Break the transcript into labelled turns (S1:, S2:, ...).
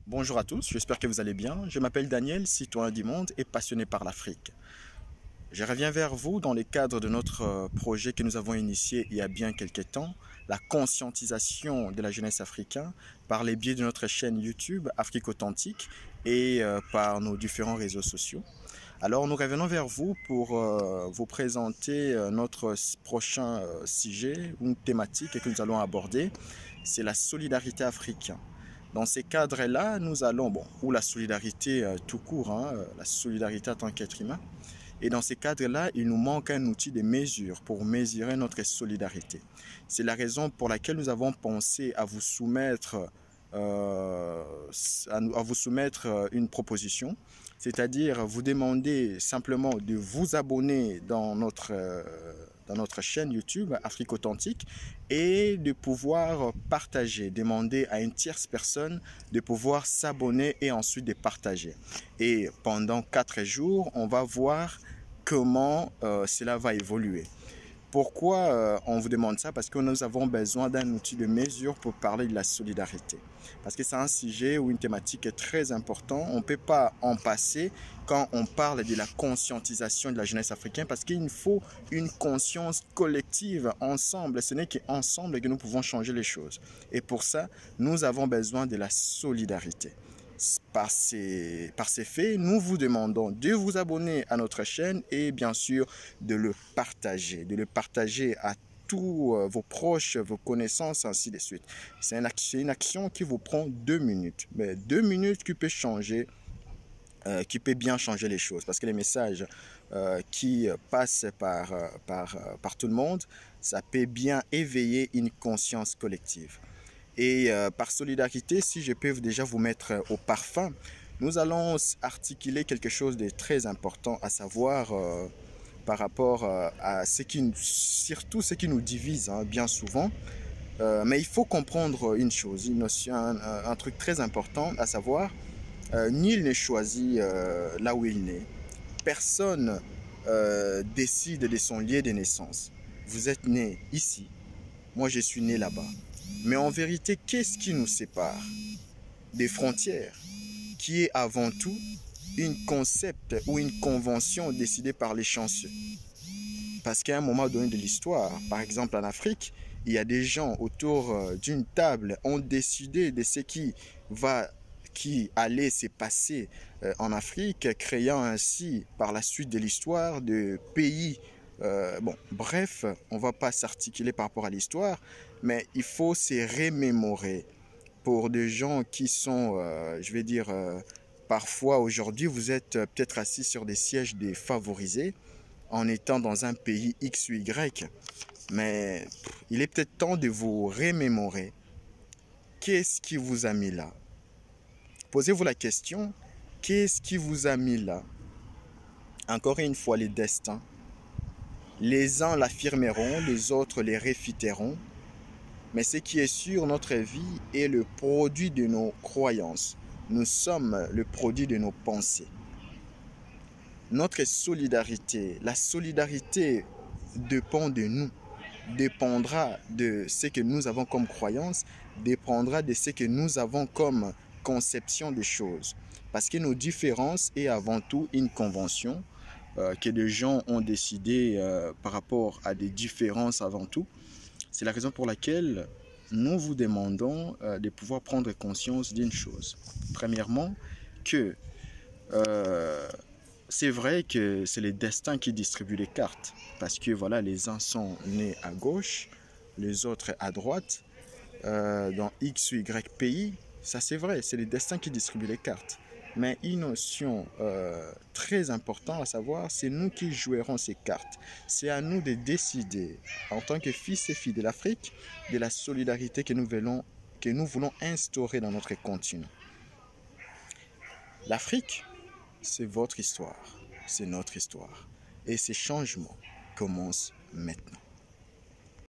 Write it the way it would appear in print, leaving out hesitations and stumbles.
S1: Bonjour à tous, j'espère que vous allez bien. Je m'appelle Daniel, citoyen du monde et passionné par l'Afrique. Je reviens vers vous dans le cadre de notre projet que nous avons initié il y a bien quelques temps, la conscientisation de la jeunesse africaine par les biais de notre chaîne YouTube Afrique Authentique et par nos différents réseaux sociaux. Alors nous revenons vers vous pour vous présenter notre prochain sujet, une thématique que nous allons aborder, c'est la solidarité africaine. Dans ces cadres-là, nous allons, ou la solidarité tout court, la solidarité en tant qu'être humain. Et dans ces cadres-là, il nous manque un outil de mesure pour mesurer notre solidarité. C'est la raison pour laquelle nous avons pensé à vous soumettre, une proposition, c'est-à-dire vous demander simplement de vous abonner dans notre chaîne YouTube Afrique Authentique et de pouvoir partager, demander à une tierce personne de pouvoir s'abonner et ensuite de partager. Et pendant 4 jours, on va voir comment cela va évoluer. Pourquoi on vous demande ça? Parce que nous avons besoin d'un outil de mesure pour parler de la solidarité. Parce que c'est un sujet ou une thématique très importante. On ne peut pas en passer quand on parle de la conscientisation de la jeunesse africaine parce qu'il nous faut une conscience collective ensemble. Ce n'est qu'ensemble que nous pouvons changer les choses. Et pour ça, nous avons besoin de la solidarité. Par ces faits, nous vous demandons de vous abonner à notre chaîne et bien sûr de le partager à tous vos proches, vos connaissances, ainsi de suite. C'est une action qui vous prend 2 minutes, mais 2 minutes qui peut changer, qui peut bien changer les choses, parce que les messages qui passent par tout le monde, ça peut bien éveiller une conscience collective. Et par solidarité, si je peux déjà vous mettre au parfum, nous allons articuler quelque chose de très important, à savoir par rapport à surtout ce qui nous divise bien souvent. Mais il faut comprendre une chose, une notion, un truc très important, à savoir, nul ne choisit là où il naît. Personne décide de son lieu de naissance. Vous êtes né ici, moi je suis né là-bas. Mais en vérité, qu'est-ce qui nous sépare des frontières, qui est avant tout une concept ou une convention décidée par les chanceux? Parce qu'à un moment donné de l'histoire, par exemple en Afrique, il y a des gens autour d'une table ont décidé de ce qui allait se passer en Afrique, créant ainsi par la suite de l'histoire de pays. Bref, on ne va pas s'articuler par rapport à l'histoire, mais il faut se remémorer pour des gens qui sont, je vais dire, parfois aujourd'hui, vous êtes peut-être assis sur des sièges défavorisés en étant dans un pays X ou Y, mais il est peut-être temps de vous remémorer. Qu'est-ce qui vous a mis là? Posez-vous la question, qu'est-ce qui vous a mis là? Encore une fois, les destins. Les uns l'affirmeront, les autres les réfuteront. Mais ce qui est sûr, notre vie est le produit de nos croyances. Nous sommes le produit de nos pensées. Notre solidarité, la solidarité dépend de nous, dépendra de ce que nous avons comme croyance, dépendra de ce que nous avons comme conception des choses. Parce que nos différences est avant tout une convention que des gens ont décidé par rapport à des différences avant tout. C'est la raison pour laquelle nous vous demandons de pouvoir prendre conscience d'une chose. Premièrement, que c'est vrai que c'est les destins qui distribuent les cartes. Parce que voilà, les uns sont nés à gauche, les autres à droite, dans X ou Y pays. Ça c'est vrai, c'est les destins qui distribuent les cartes. Mais une notion très importante à savoir, c'est nous qui jouerons ces cartes. C'est à nous de décider, en tant que fils et filles de l'Afrique, de la solidarité que nous voulons instaurer dans notre continent. L'Afrique, c'est votre histoire, c'est notre histoire. Et ces changements commencent maintenant.